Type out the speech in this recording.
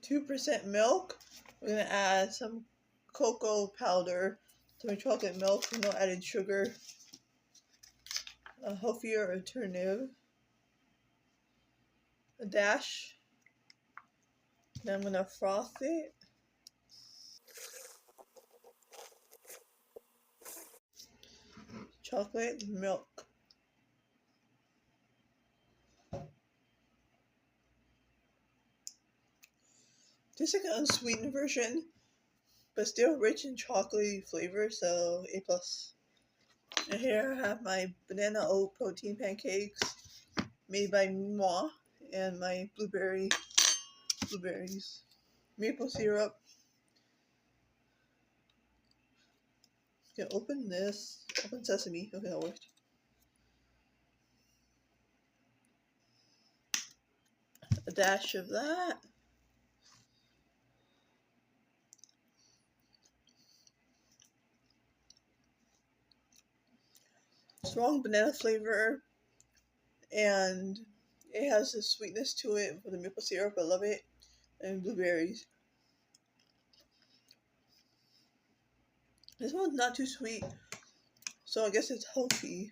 2% milk. We're going to add some cocoa powder to my chocolate milk with no added sugar. A healthier alternative. A dash. Then I'm going to froth it. Chocolate milk. This is like an unsweetened version, but still rich in chocolatey flavor, so A+. And here I have my banana oat protein pancakes made by moi and my blueberries, maple syrup. You can open this, open sesame. Okay, that worked. A dash of that. Strong banana flavor, and it has a sweetness to it for the maple syrup. I love it. And blueberries. This one's not too sweet, so I guess it's healthy.